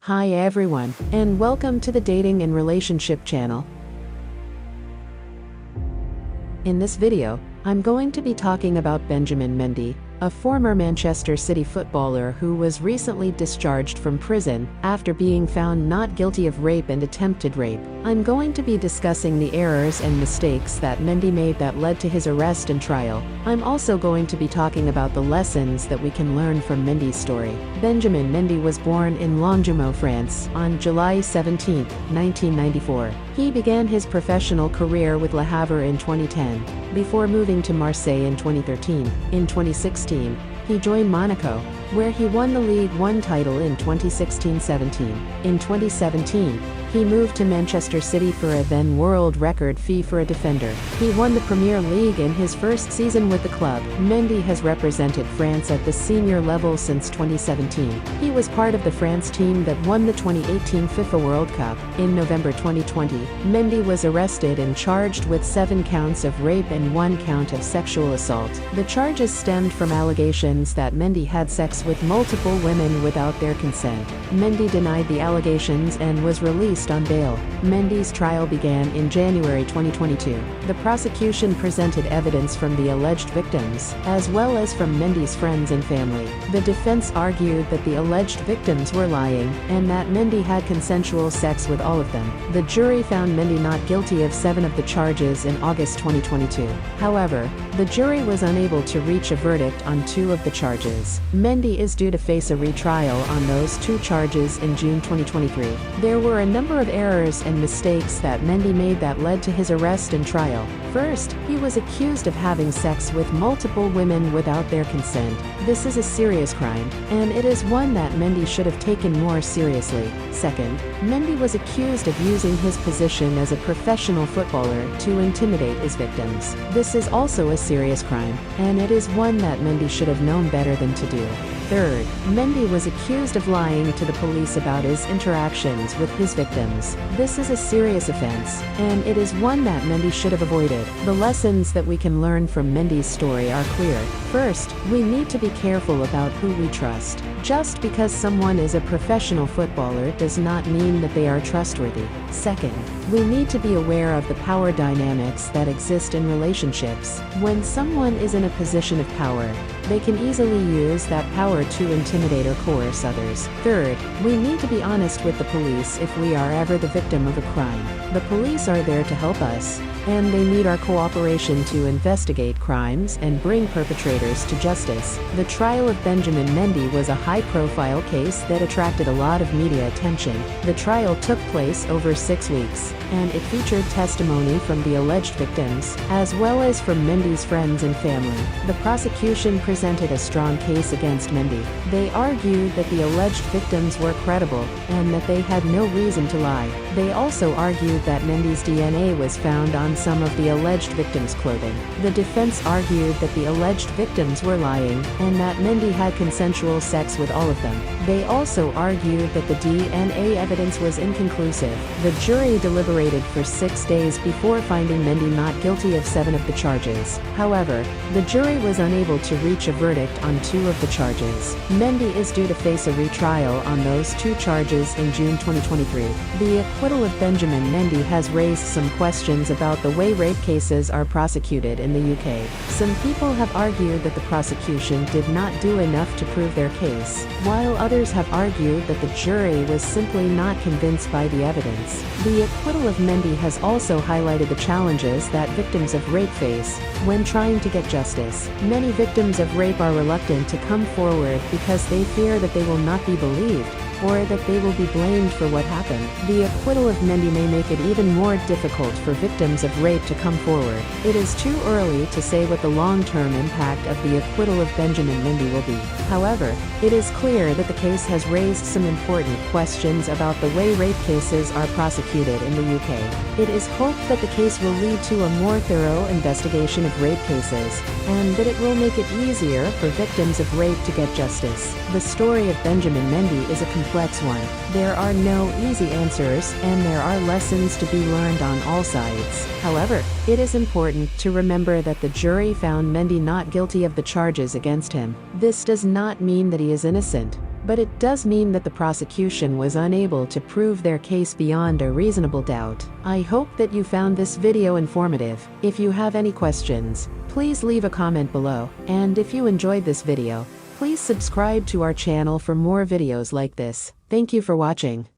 Hi everyone, and welcome to the Dating and Relationship channel. In this video, I'm going to be talking about Benjamin Mendy, a former Manchester City footballer who was recently discharged from prison after being found not guilty of rape and attempted rape. I'm going to be discussing the errors and mistakes that Mendy made that led to his arrest and trial. I'm also going to be talking about the lessons that we can learn from Mendy's story. Benjamin Mendy was born in Longjumeau, France, on July 17, 1994. He began his professional career with Le Havre in 2010, before moving to Marseille in 2013. In 2016, he joined Monaco, where he won the League One title in 2016-17. In 2017, he moved to Manchester City for a then world record fee for a defender. He won the Premier League in his first season with the club. Mendy has represented France at the senior level since 2017. He was part of the France team that won the 2018 FIFA World Cup. In November 2020, Mendy was arrested and charged with 7 counts of rape and 1 count of sexual assault. The charges stemmed from allegations that Mendy had sex with multiple women without their consent. Mendy denied the allegations and was released on bail. Mendy's trial began in January 2022. The prosecution presented evidence from the alleged victims, as well as from Mendy's friends and family. The defense argued that the alleged victims were lying, and that Mendy had consensual sex with all of them. The jury found Mendy not guilty of 7 of the charges in August 2022. However, the jury was unable to reach a verdict on 2 of the charges. Mendy is due to face a retrial on those 2 charges in June 2023. There were a number of errors and mistakes that Mendy made that led to his arrest and trial. First, he was accused of having sex with multiple women without their consent. This is a serious crime, and it is one that Mendy should have taken more seriously. Second, Mendy was accused of using his position as a professional footballer to intimidate his victims. This is also a serious crime, and it is one that Mendy should have known better than to do. Third, Mendy was accused of lying to the police about his interactions with his victims. This is a serious offense, and it is one that Mendy should have avoided. The lessons that we can learn from Mendy's story are clear. First, we need to be careful about who we trust. Just because someone is a professional footballer does not mean that they are trustworthy. Second, we need to be aware of the power dynamics that exist in relationships. When someone is in a position of power, they can easily use that power to intimidate or coerce others. Third, we need to be honest with the police if we are ever the victim of a crime. The police are there to help us, and they need our cooperation to investigate crimes and bring perpetrators to justice. The trial of Benjamin Mendy was a high-profile case that attracted a lot of media attention. The trial took place over 6 weeks, and it featured testimony from the alleged victims, as well as from Mendy's friends and family. The prosecution presented a strong case against Mendy. They argued that the alleged victims were credible, and that they had no reason to lie. They also argued that Mendy's DNA was found on some of the alleged victims' clothing. The defense argued that the alleged victims were lying, and that Mendy had consensual sex with all of them. They also argued that the DNA evidence was inconclusive. The jury deliberated for 6 days before finding Mendy not guilty of 7 of the charges. However, the jury was unable to reach a verdict on 2 of the charges. Mendy is due to face a retrial on those 2 charges in June 2023. The acquittal of Benjamin Mendy has raised some questions about the way rape cases are prosecuted in the UK. Some people have argued that the prosecution did not do enough to prove their case, while others have argued that the jury was simply not convinced by the evidence. The acquittal of Mendy has also highlighted the challenges that victims of rape face when trying to get justice. Many victims of rape are reluctant to come forward because they fear that they will not be believed, or that they will be blamed for what happened. The acquittal of Mendy may make it even more difficult for victims of rape to come forward. It is too early to say what the long-term impact of the acquittal of Benjamin Mendy will be. However, it is clear that the case has raised some important questions about the way rape cases are prosecuted in the UK. It is hoped that the case will lead to a more thorough investigation of rape cases, and that it will make it easier for victims of rape to get justice. The story of Benjamin Mendy is a complex one. There are no easy answers, and there are lessons to be learned on all sides. However, it is important to remember that the jury found Mendy not guilty of the charges against him. This does not mean that he is innocent. but it does mean that the prosecution was unable to prove their case beyond a reasonable doubt. I hope that you found this video informative. If you have any questions, please leave a comment below, and if you enjoyed this video, please subscribe to our channel for more videos like this. Thank you for watching.